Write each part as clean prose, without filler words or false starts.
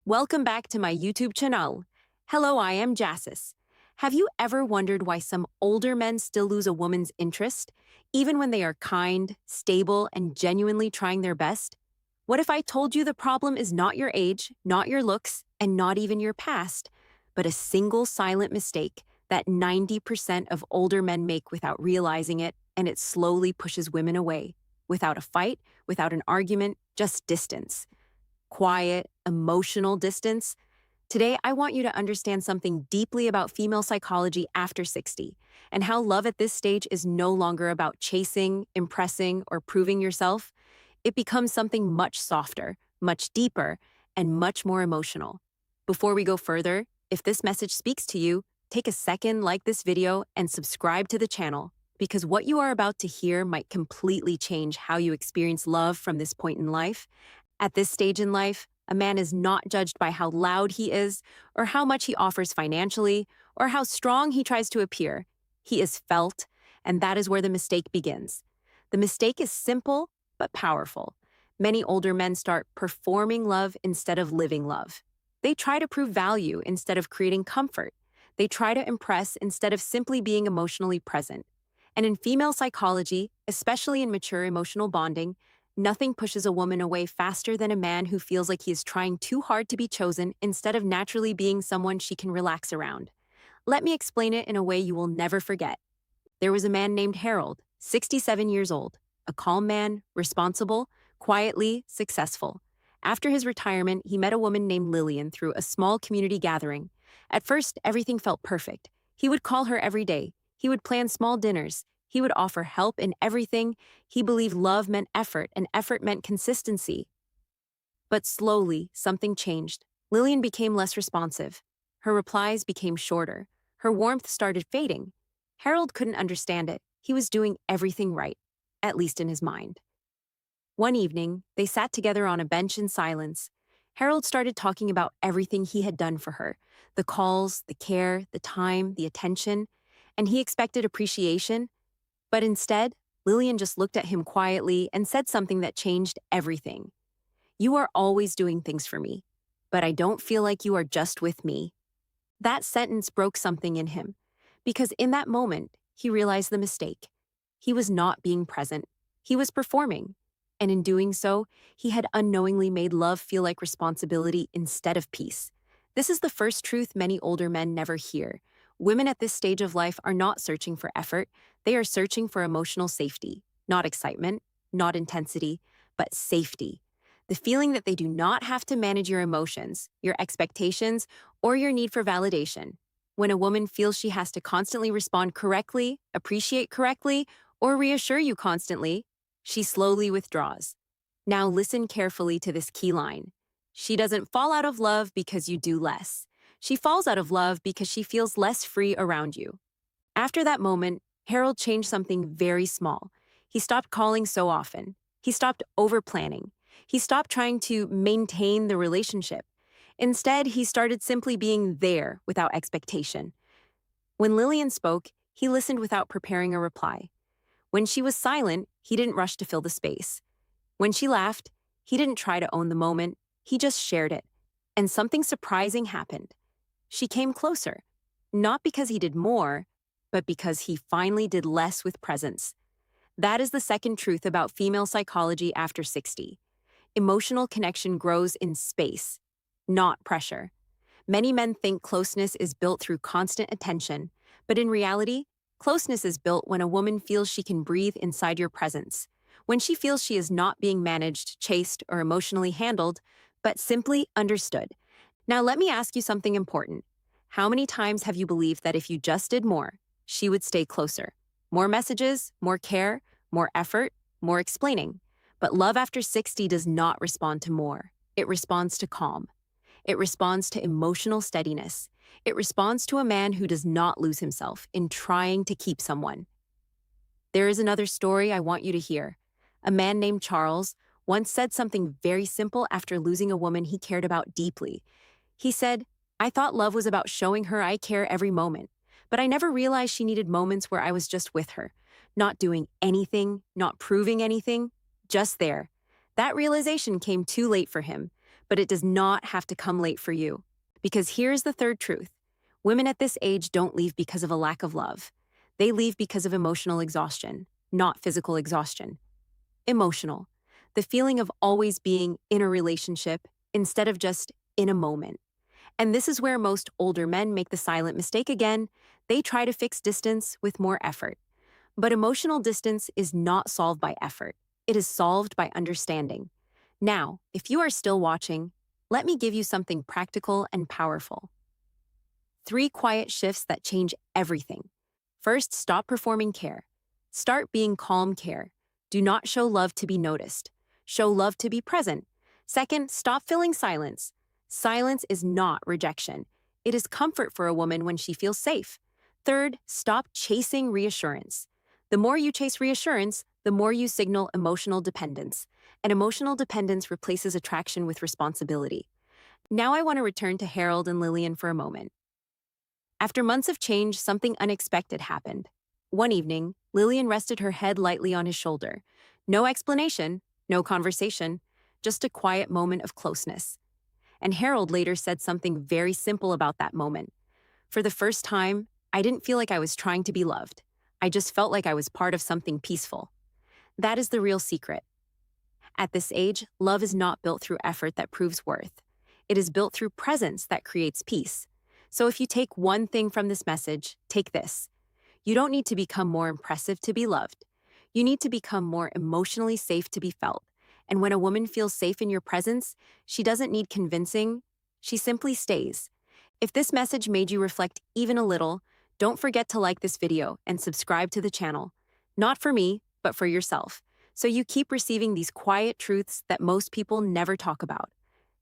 Welcome back to my YouTube channel. Hello, I am Jassis. Have you ever wondered why some older men still lose a woman's interest, even when they are kind, stable, and genuinely trying their best? What if I told you the problem is not your age, not your looks, and not even your past, but a single silent mistake that 90% of older men make without realizing it, and it slowly pushes women away, without a fight, without an argument, just distance. Quiet, emotional distance. Today, I want you to understand something deeply about female psychology after 60 and how love at this stage is no longer about chasing, impressing, or proving yourself. It becomes something much softer, much deeper, and much more emotional. Before we go further, if this message speaks to you, take a second, like this video, and subscribe to the channel, because what you are about to hear might completely change how you experience love from this point in life. At this stage in life, a man is not judged by how loud he is, or how much he offers financially, or how strong he tries to appear. He is felt, and that is where the mistake begins. The mistake is simple, but powerful. Many older men start performing love instead of living love. They try to prove value instead of creating comfort. They try to impress instead of simply being emotionally present. And in female psychology, especially in mature emotional bonding, nothing pushes a woman away faster than a man who feels like he is trying too hard to be chosen instead of naturally being someone she can relax around. Let me explain it in a way you will never forget. There was a man named Harold, 67 years old, a calm man, responsible, quietly successful. After his retirement, he met a woman named Lillian through a small community gathering. At first, everything felt perfect. He would call her every day. He would plan small dinners. He would offer help in everything. He believed love meant effort, and effort meant consistency. But slowly, something changed. Lillian became less responsive. Her replies became shorter. Her warmth started fading. Harold couldn't understand it. He was doing everything right, at least in his mind. One evening, they sat together on a bench in silence. Harold started talking about everything he had done for her, the calls, the care, the time, the attention, and he expected appreciation. But instead, Lillian just looked at him quietly and said something that changed everything. "You are always doing things for me, but I don't feel like you are just with me." That sentence broke something in him, because in that moment, he realized the mistake. He was not being present. He was performing. And in doing so, he had unknowingly made love feel like responsibility instead of peace. This is the first truth many older men never hear. Women at this stage of life are not searching for effort. They are searching for emotional safety, not excitement, not intensity, but safety. The feeling that they do not have to manage your emotions, your expectations, or your need for validation. When a woman feels she has to constantly respond correctly, appreciate correctly, or reassure you constantly, she slowly withdraws. Now listen carefully to this key line. She doesn't fall out of love because you do less. She falls out of love because she feels less free around you. After that moment, Harold changed something very small. He stopped calling so often. He stopped over-planning. He stopped trying to maintain the relationship. Instead, he started simply being there without expectation. When Lillian spoke, he listened without preparing a reply. When she was silent, he didn't rush to fill the space. When she laughed, he didn't try to own the moment. He just shared it. And something surprising happened. She came closer, not because he did more, but because he finally did less with presence. That is the second truth about female psychology after 60. Emotional connection grows in space, not pressure. Many men think closeness is built through constant attention, but in reality, closeness is built when a woman feels she can breathe inside your presence, when she feels she is not being managed, chased, or emotionally handled, but simply understood. Now let me ask you something important. How many times have you believed that if you just did more, she would stay closer? More messages, more care, more effort, more explaining. But love after 60 does not respond to more. It responds to calm. It responds to emotional steadiness. It responds to a man who does not lose himself in trying to keep someone. There is another story I want you to hear. A man named Charles once said something very simple after losing a woman he cared about deeply. He said, "I thought love was about showing her I care every moment, but I never realized she needed moments where I was just with her, not doing anything, not proving anything, just there." That realization came too late for him, but it does not have to come late for you. Because here's the third truth. Women at this age don't leave because of a lack of love. They leave because of emotional exhaustion, not physical exhaustion. Emotional. The feeling of always being in a relationship instead of just in a moment. And this is where most older men make the silent mistake again. They try to fix distance with more effort. But emotional distance is not solved by effort. It is solved by understanding. Now, if you are still watching, let me give you something practical and powerful. 3 quiet shifts that change everything. First, stop performing care. Start being calm care. Do not show love to be noticed. Show love to be present. Second, stop filling silence. Silence is not rejection. It is comfort for a woman when she feels safe. Third, stop chasing reassurance. The more you chase reassurance, the more you signal emotional dependence. And emotional dependence replaces attraction with responsibility. Now I want to return to Harold and Lillian for a moment. After months of change, something unexpected happened. One evening, Lillian rested her head lightly on his shoulder. No explanation, no conversation, just a quiet moment of closeness. And Harold later said something very simple about that moment. For the first time, I didn't feel like I was trying to be loved. I just felt like I was part of something peaceful. That is the real secret. At this age, love is not built through effort that proves worth. It is built through presence that creates peace. So if you take one thing from this message, take this. You don't need to become more impressive to be loved. You need to become more emotionally safe to be felt. And when a woman feels safe in your presence, she doesn't need convincing. She simply stays. If this message made you reflect even a little, don't forget to like this video and subscribe to the channel. Not for me, but for yourself. So you keep receiving these quiet truths that most people never talk about.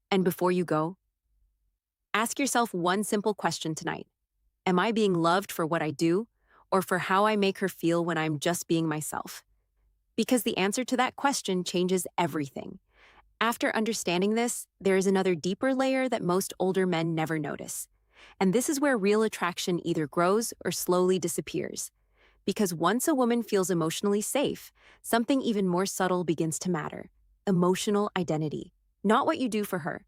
And before you go, ask yourself one simple question tonight. Am I being loved for what I do, or for how I make her feel when I'm just being myself? Because the answer to that question changes everything. After understanding this, there is another deeper layer that most older men never notice. And this is where real attraction either grows or slowly disappears. Because once a woman feels emotionally safe, something even more subtle begins to matter. Emotional identity. Not what you do for her,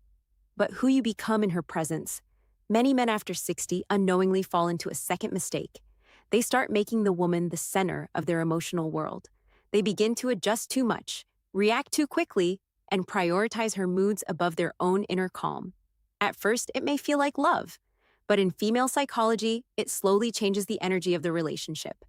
but who you become in her presence. Many men after 60 unknowingly fall into a second mistake. They start making the woman the center of their emotional world. They begin to adjust too much, react too quickly, and prioritize her moods above their own inner calm. At first, it may feel like love, but in female psychology, it slowly changes the energy of the relationship.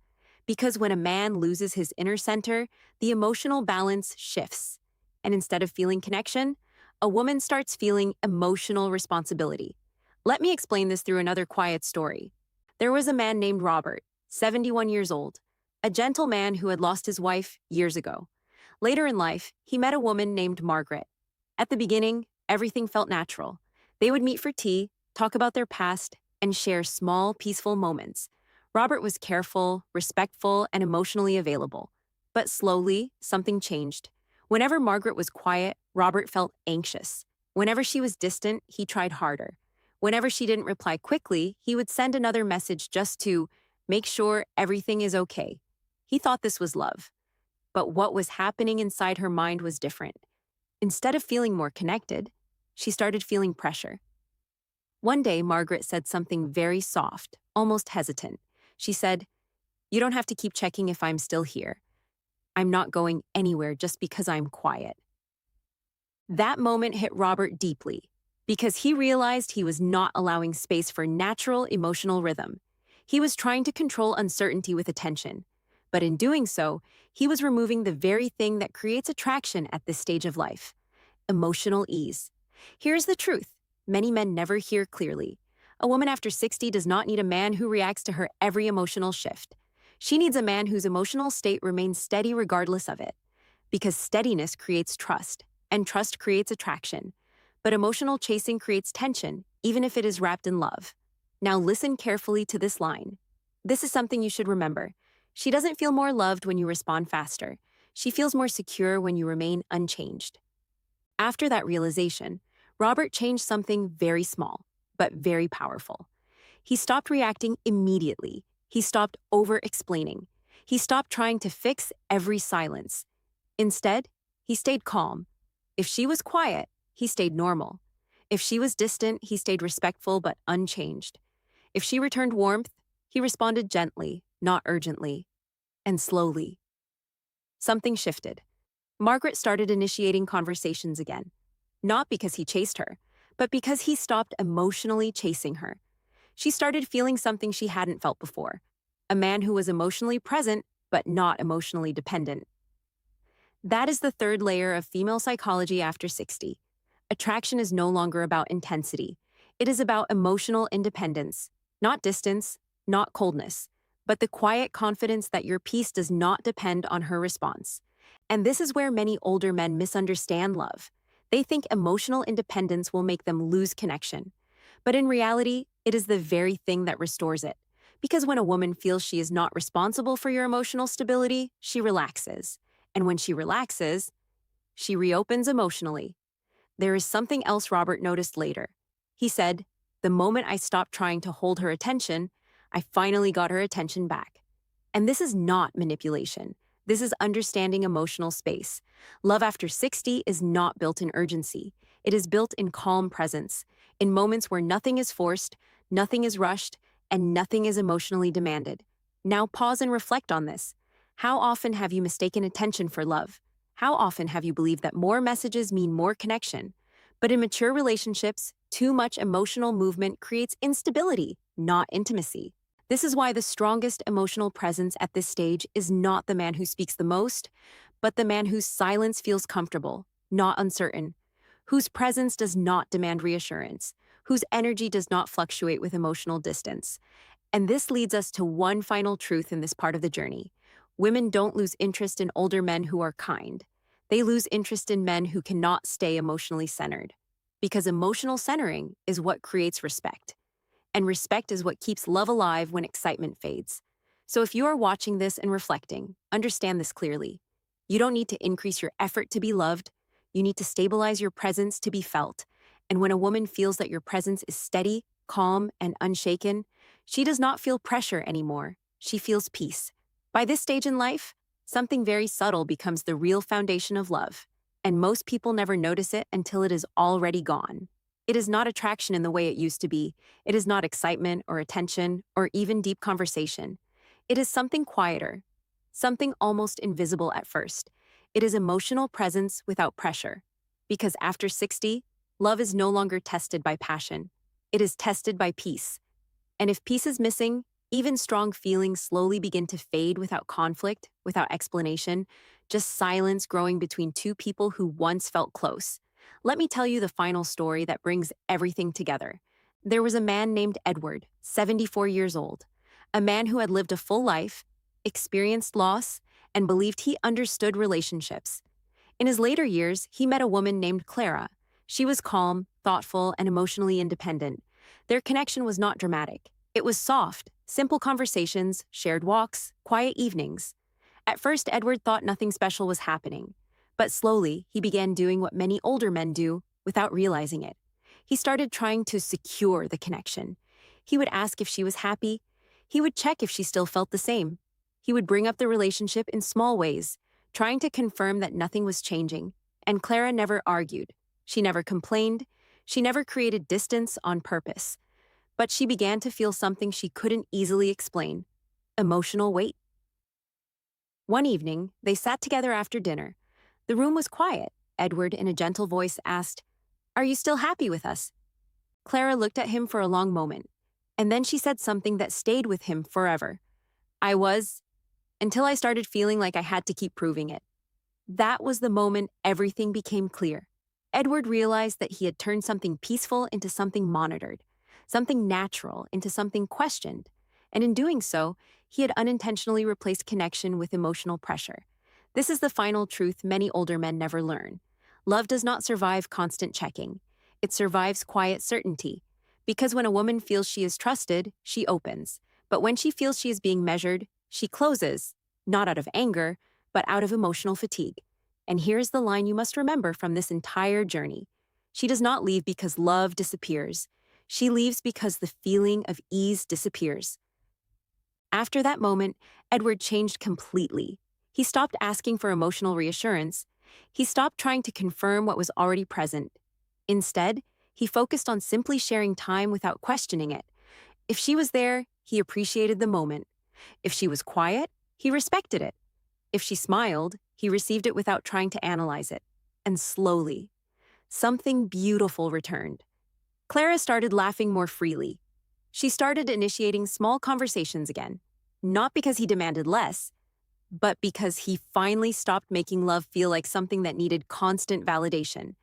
Because when a man loses his inner center, the emotional balance shifts. And instead of feeling connection, a woman starts feeling emotional responsibility. Let me explain this through another quiet story. There was a man named Robert, 71 years old, a gentle man who had lost his wife years ago. Later in life, he met a woman named Margaret. At the beginning, everything felt natural. They would meet for tea, talk about their past, and share small, peaceful moments. Robert was careful, respectful, and emotionally available. But slowly, something changed. Whenever Margaret was quiet, Robert felt anxious. Whenever she was distant, he tried harder. Whenever she didn't reply quickly, he would send another message just to make sure everything is okay. He thought this was love. But what was happening inside her mind was different. Instead of feeling more connected, she started feeling pressure. One day, Margaret said something very soft, almost hesitant. She said, "You don't have to keep checking if I'm still here. I'm not going anywhere just because I'm quiet." That moment hit Robert deeply, because he realized he was not allowing space for natural emotional rhythm. He was trying to control uncertainty with attention, but in doing so, he was removing the very thing that creates attraction at this stage of life: emotional ease. Here's the truth: many men never hear clearly. A woman after 60 does not need a man who reacts to her every emotional shift. She needs a man whose emotional state remains steady regardless of it. Because steadiness creates trust, and trust creates attraction. But emotional chasing creates tension, even if it is wrapped in love. Now listen carefully to this line. This is something you should remember. She doesn't feel more loved when you respond faster. She feels more secure when you remain unchanged. After that realization, Robert changed something very small, but very powerful. He stopped reacting immediately. He stopped over-explaining. He stopped trying to fix every silence. Instead, he stayed calm. If she was quiet, he stayed normal. If she was distant, he stayed respectful but unchanged. If she returned warmth, he responded gently, not urgently, and slowly. Something shifted. Margaret started initiating conversations again, not because he chased her, but because he stopped emotionally chasing her. She started feeling something she hadn't felt before, a man who was emotionally present but not emotionally dependent. That is the third layer of female psychology after 60. Attraction is no longer about intensity. It is about emotional independence, not distance, not coldness, but the quiet confidence that your peace does not depend on her response. And this is where many older men misunderstand love. They think emotional independence will make them lose connection. But in reality, it is the very thing that restores it. Because when a woman feels she is not responsible for your emotional stability, she relaxes. And when she relaxes, she reopens emotionally. There is something else Robert noticed later. He said, "The moment I stopped trying to hold her attention, I finally got her attention back." And this is not manipulation. This is understanding emotional space. Love after 60 is not built in urgency. It is built in calm presence, in moments where nothing is forced, nothing is rushed, and nothing is emotionally demanded. Now pause and reflect on this. How often have you mistaken attention for love? How often have you believed that more messages mean more connection? But in mature relationships, too much emotional movement creates instability, not intimacy. This is why the strongest emotional presence at this stage is not the man who speaks the most, but the man whose silence feels comfortable, not uncertain, whose presence does not demand reassurance, whose energy does not fluctuate with emotional distance. And this leads us to one final truth in this part of the journey. Women don't lose interest in older men who are kind. They lose interest in men who cannot stay emotionally centered. Because emotional centering is what creates respect. And respect is what keeps love alive when excitement fades. So if you are watching this and reflecting, understand this clearly. You don't need to increase your effort to be loved. You need to stabilize your presence to be felt. And when a woman feels that your presence is steady, calm, and unshaken, she does not feel pressure anymore. She feels peace. By this stage in life, something very subtle becomes the real foundation of love. And most people never notice it until it is already gone. It is not attraction in the way it used to be. It is not excitement or attention or even deep conversation. It is something quieter, something almost invisible at first. It is emotional presence without pressure. Because after 60, love is no longer tested by passion. It is tested by peace. And if peace is missing, even strong feelings slowly begin to fade without conflict, without explanation, just silence growing between two people who once felt close. Let me tell you the final story that brings everything together. There was a man named Edward, 74 years old, a man who had lived a full life, experienced loss, and believed he understood relationships. In his later years, he met a woman named Clara. She was calm, thoughtful, and emotionally independent. Their connection was not dramatic. It was soft, simple conversations, shared walks, quiet evenings. At first, Edward thought nothing special was happening. But slowly, he began doing what many older men do without realizing it. He started trying to secure the connection. He would ask if she was happy. He would check if she still felt the same. He would bring up the relationship in small ways, trying to confirm that nothing was changing. And Clara never argued. She never complained. She never created distance on purpose. But she began to feel something she couldn't easily explain: emotional weight. One evening, they sat together after dinner. The room was quiet. Edward, in a gentle voice, asked, "Are you still happy with us?" Clara looked at him for a long moment, and then she said something that stayed with him forever. "I was, until I started feeling like I had to keep proving it." That was the moment everything became clear. Edward realized that he had turned something peaceful into something monitored, something natural into something questioned, and in doing so, he had unintentionally replaced connection with emotional pressure. This is the final truth many older men never learn. Love does not survive constant checking. It survives quiet certainty. Because when a woman feels she is trusted, she opens. But when she feels she is being measured, she closes, not out of anger, but out of emotional fatigue. And here's the line you must remember from this entire journey. She does not leave because love disappears. She leaves because the feeling of ease disappears. After that moment, Edward changed completely. He stopped asking for emotional reassurance. He stopped trying to confirm what was already present. Instead, he focused on simply sharing time without questioning it. If she was there, he appreciated the moment. If she was quiet, he respected it. If she smiled, he received it without trying to analyze it. And slowly, something beautiful returned. Clara started laughing more freely. She started initiating small conversations again, not because he demanded less, but because he finally stopped making love feel like something that needed constant validation.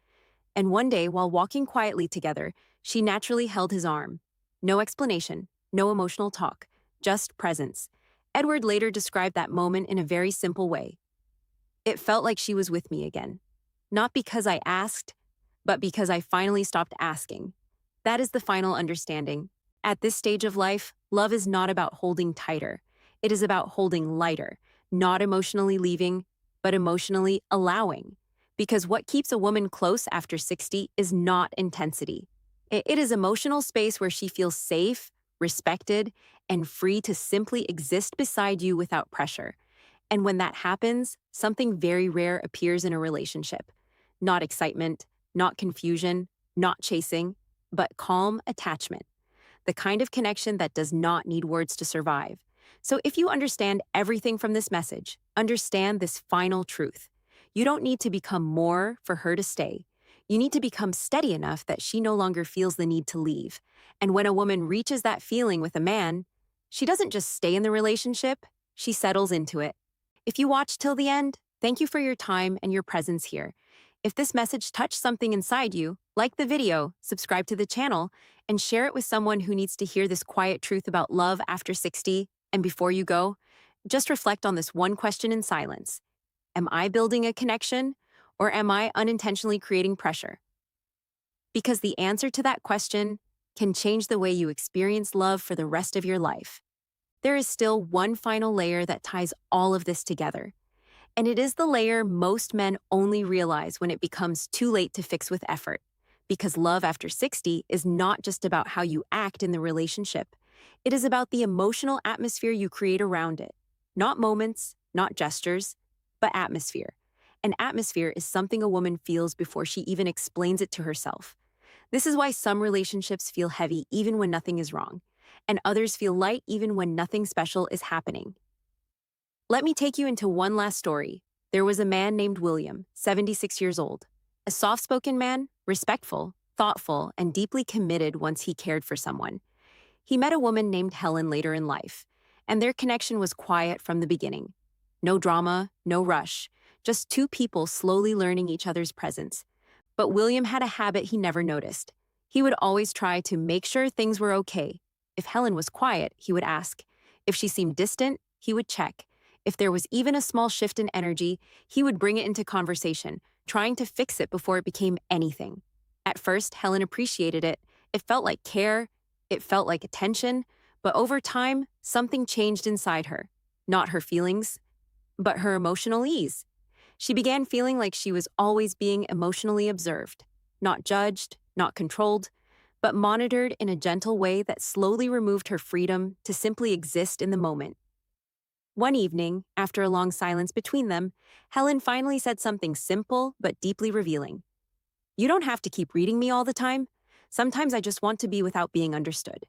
And one day, while walking quietly together, she naturally held his arm. No explanation, no emotional talk, just presence. Edward later described that moment in a very simple way. It felt like she was with me again. Not because I asked, but because I finally stopped asking. That is the final understanding. At this stage of life, love is not about holding tighter. It is about holding lighter, not emotionally leaving, but emotionally allowing. Because what keeps a woman close after 60 is not intensity. It is emotional space where she feels safe, respected, and free to simply exist beside you without pressure. And when that happens, something very rare appears in a relationship. Not excitement, not confusion, not chasing, but calm attachment. The kind of connection that does not need words to survive. So if you understand everything from this message, understand this final truth. You don't need to become more for her to stay. You need to become steady enough that she no longer feels the need to leave. And when a woman reaches that feeling with a man, she doesn't just stay in the relationship, she settles into it. If you watched till the end, thank you for your time and your presence here. If this message touched something inside you, like the video, subscribe to the channel, and share it with someone who needs to hear this quiet truth about love after 60. And before you go, just reflect on this one question in silence. Am I building a connection, or am I unintentionally creating pressure? Because the answer to that question can change the way you experience love for the rest of your life. There is still one final layer that ties all of this together. And it is the layer most men only realize when it becomes too late to fix with effort. Because love after 60 is not just about how you act in the relationship. It is about the emotional atmosphere you create around it. Not moments, not gestures, but atmosphere. An atmosphere is something a woman feels before she even explains it to herself. This is why some relationships feel heavy even when nothing is wrong, and others feel light even when nothing special is happening. Let me take you into one last story. There was a man named William, 76 years old. A soft-spoken man, respectful, thoughtful, and deeply committed once he cared for someone. He met a woman named Helen later in life, and their connection was quiet from the beginning. No drama, no rush, just two people slowly learning each other's presence. But William had a habit he never noticed. He would always try to make sure things were okay. If Helen was quiet, he would ask. If she seemed distant, he would check. If there was even a small shift in energy, he would bring it into conversation, trying to fix it before it became anything. At first, Helen appreciated it. It felt like care, it felt like attention, but over time, something changed inside her. Not her feelings, but her emotional ease. She began feeling like she was always being emotionally observed, not judged, not controlled, but monitored in a gentle way that slowly removed her freedom to simply exist in the moment. One evening, after a long silence between them, Helen finally said something simple but deeply revealing. "You don't have to keep reading me all the time. Sometimes I just want to be without being understood."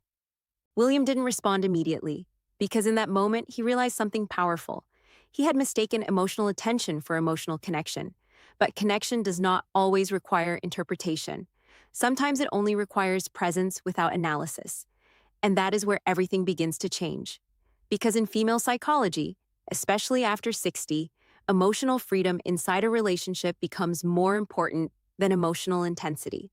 William didn't respond immediately, because in that moment he realized something powerful. He had mistaken emotional attention for emotional connection. But connection does not always require interpretation. Sometimes it only requires presence without analysis. And that is where everything begins to change. Because in female psychology, especially after 60, emotional freedom inside a relationship becomes more important than emotional intensity.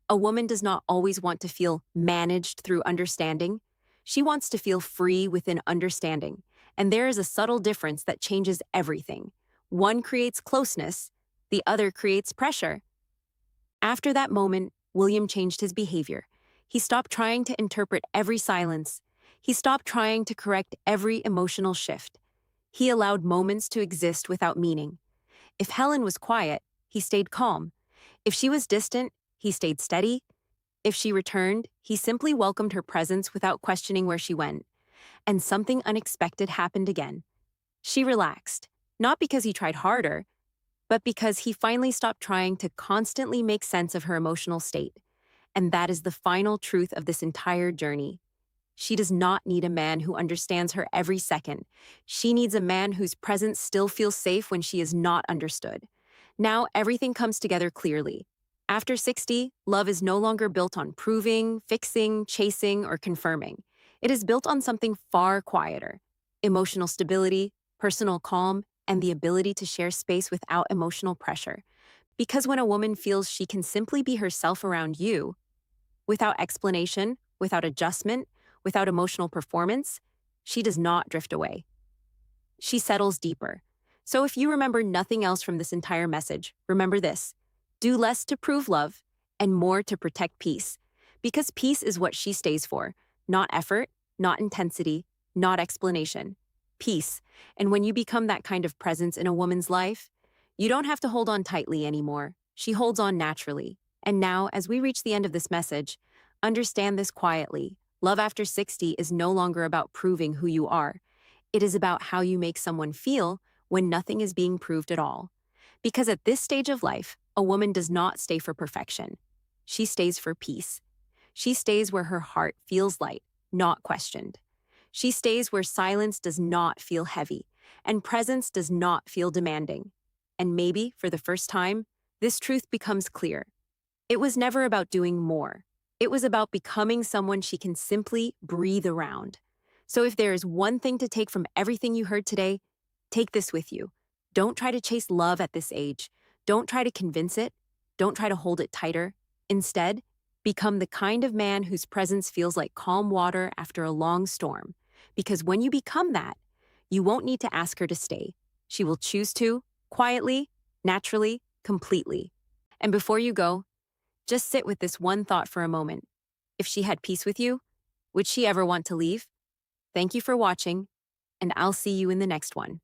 A woman does not always want to feel managed through understanding. She wants to feel free within understanding. And there is a subtle difference that changes everything. One creates closeness, the other creates pressure. After that moment, William changed his behavior. He stopped trying to interpret every silence. He stopped trying to correct every emotional shift. He allowed moments to exist without meaning. If Helen was quiet, he stayed calm. If she was distant, he stayed steady. If she returned, he simply welcomed her presence without questioning where she went. And something unexpected happened again. She relaxed, not because he tried harder, but because he finally stopped trying to constantly make sense of her emotional state. And that is the final truth of this entire journey. She does not need a man who understands her every second. She needs a man whose presence still feels safe when she is not understood. Now everything comes together clearly. After 60, love is no longer built on proving, fixing, chasing, or confirming. It is built on something far quieter: emotional stability, personal calm, and the ability to share space without emotional pressure. Because when a woman feels she can simply be herself around you, without explanation, without adjustment, without emotional performance, she does not drift away. She settles deeper. So if you remember nothing else from this entire message, remember this: do less to prove love and more to protect peace. Because peace is what she stays for, not effort, not intensity, not explanation. Peace. And when you become that kind of presence in a woman's life, you don't have to hold on tightly anymore. She holds on naturally. And now, as we reach the end of this message, understand this quietly. Love after 60 is no longer about proving who you are. It is about how you make someone feel when nothing is being proved at all. Because at this stage of life, a woman does not stay for perfection. She stays for peace. She stays where her heart feels light, not questioned. She stays where silence does not feel heavy and presence does not feel demanding. And maybe, for the first time, this truth becomes clear. It was never about doing more. It was about becoming someone she can simply breathe around. So if there is one thing to take from everything you heard today, take this with you. Don't try to chase love at this age. Don't try to convince it. Don't try to hold it tighter. Instead, become the kind of man whose presence feels like calm water after a long storm. Because when you become that, you won't need to ask her to stay. She will choose to, quietly, naturally, completely. And before you go, just sit with this one thought for a moment. If she had peace with you, would she ever want to leave? Thank you for watching, and I'll see you in the next one.